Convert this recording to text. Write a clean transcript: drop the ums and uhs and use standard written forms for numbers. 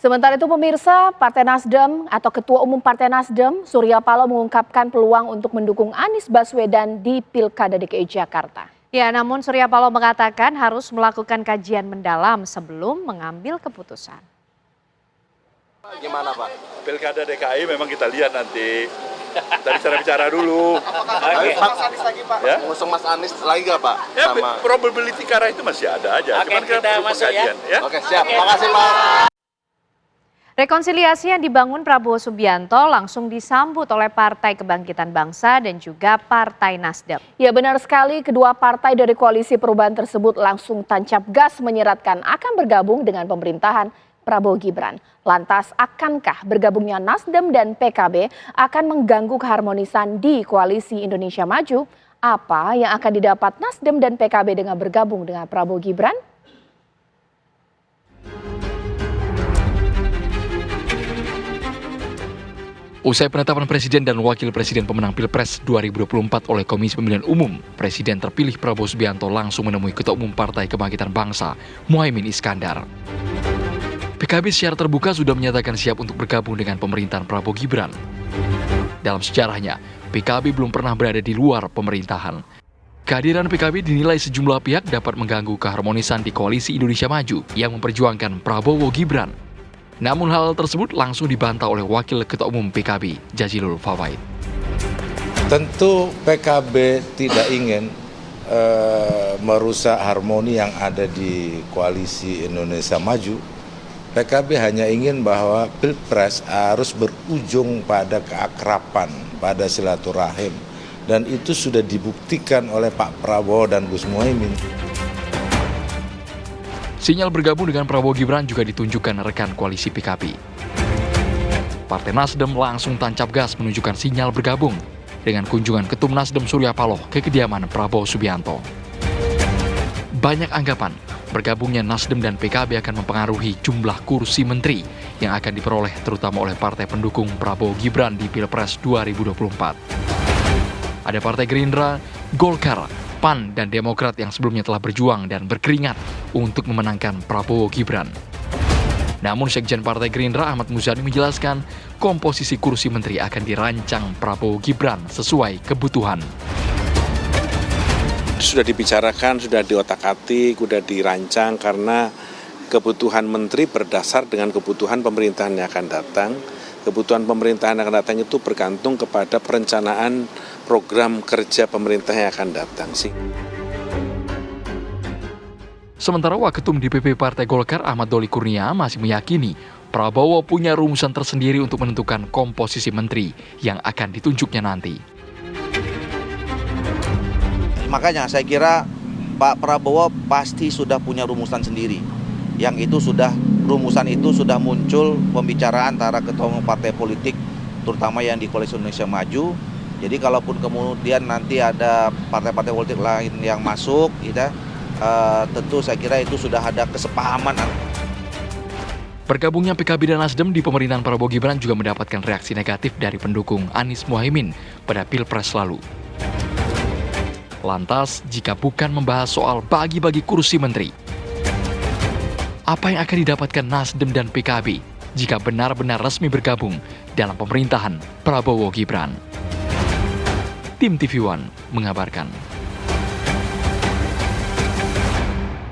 Sementara itu pemirsa, Partai Nasdem atau Ketua Umum Partai Nasdem, Surya Paloh mengungkapkan peluang untuk mendukung Anies Baswedan di Pilkada DKI Jakarta. Ya, namun Surya Paloh mengatakan harus melakukan kajian mendalam sebelum mengambil keputusan. Gimana Pak? Pilkada DKI memang kita lihat nanti. Tadi cara bicara dulu. Mas Anies lagi Pak? Ya? Mengusung Mas Anies lagi nggak Pak? Ya, probability ke arah itu masih ada aja. Oke, Cuman kita perlu masuk pengkajian. Ya? Oke, siap. Makasih Pak. Rekonsiliasi yang dibangun Prabowo Subianto langsung disambut oleh Partai Kebangkitan Bangsa dan juga Partai Nasdem. Ya benar sekali, kedua partai dari koalisi perubahan tersebut langsung tancap gas menyeratkan akan bergabung dengan pemerintahan Prabowo Gibran. Lantas akankah bergabungnya Nasdem dan PKB akan mengganggu keharmonisan di koalisi Indonesia Maju? Apa yang akan didapat Nasdem dan PKB dengan bergabung dengan Prabowo Gibran? Usai penetapan Presiden dan Wakil Presiden pemenang Pilpres 2024 oleh Komisi Pemilihan Umum, Presiden terpilih Prabowo Subianto langsung menemui Ketua Umum Partai Kebangkitan Bangsa, Muhaimin Iskandar. PKB secara terbuka sudah menyatakan siap untuk bergabung dengan pemerintahan Prabowo Gibran. Dalam sejarahnya, PKB belum pernah berada di luar pemerintahan. Kehadiran PKB dinilai sejumlah pihak dapat mengganggu keharmonisan di koalisi Indonesia Maju yang memperjuangkan Prabowo Gibran. Namun hal tersebut langsung dibantah oleh Wakil Ketua Umum PKB, Jazilul Fawait. Tentu PKB tidak ingin merusak harmoni yang ada di koalisi Indonesia Maju. PKB hanya ingin bahwa Pilpres harus berujung pada keakraban, pada silaturahim. Dan itu sudah dibuktikan oleh Pak Prabowo dan Gus Muhaimin. Sinyal bergabung dengan Prabowo Gibran juga ditunjukkan rekan koalisi PKB. Partai Nasdem langsung tancap gas menunjukkan sinyal bergabung dengan kunjungan Ketum Nasdem Surya Paloh ke kediaman Prabowo Subianto. Banyak anggapan bergabungnya Nasdem dan PKB akan mempengaruhi jumlah kursi menteri yang akan diperoleh terutama oleh partai pendukung Prabowo Gibran di Pilpres 2024. Ada Partai Gerindra, Golkar, PAN, dan Demokrat yang sebelumnya telah berjuang dan berkeringat untuk memenangkan Prabowo Gibran. Namun Sekjen Partai Gerindra Ahmad Muzani menjelaskan komposisi kursi menteri akan dirancang Prabowo Gibran sesuai kebutuhan. Sudah dibicarakan, sudah diotak-atik, sudah dirancang karena kebutuhan menteri berdasar dengan kebutuhan pemerintahan yang akan datang. Kebutuhan pemerintahan yang akan datang itu bergantung kepada perencanaan program kerja pemerintah yang akan datang sih. Sementara Waketum DPP Partai Golkar Ahmad Doli Kurnia masih meyakini Prabowo punya rumusan tersendiri untuk menentukan komposisi menteri yang akan ditunjuknya nanti. Makanya saya kira Pak Prabowo pasti sudah punya rumusan sendiri. Yang itu rumusan itu sudah muncul pembicaraan antara ketua umum partai politik, terutama yang di Koalisi Indonesia Maju. Jadi kalaupun kemudian nanti ada partai-partai politik lain yang masuk, tentu saya kira itu sudah ada kesepahaman. Bergabungnya PKB dan Nasdem di pemerintahan Prabowo Gibran juga mendapatkan reaksi negatif dari pendukung Anies Muhaimin pada Pilpres lalu. Lantas, jika bukan membahas soal bagi-bagi kursi menteri, apa yang akan didapatkan Nasdem dan PKB jika benar-benar resmi bergabung dalam pemerintahan Prabowo Gibran? Tim TV One mengabarkan.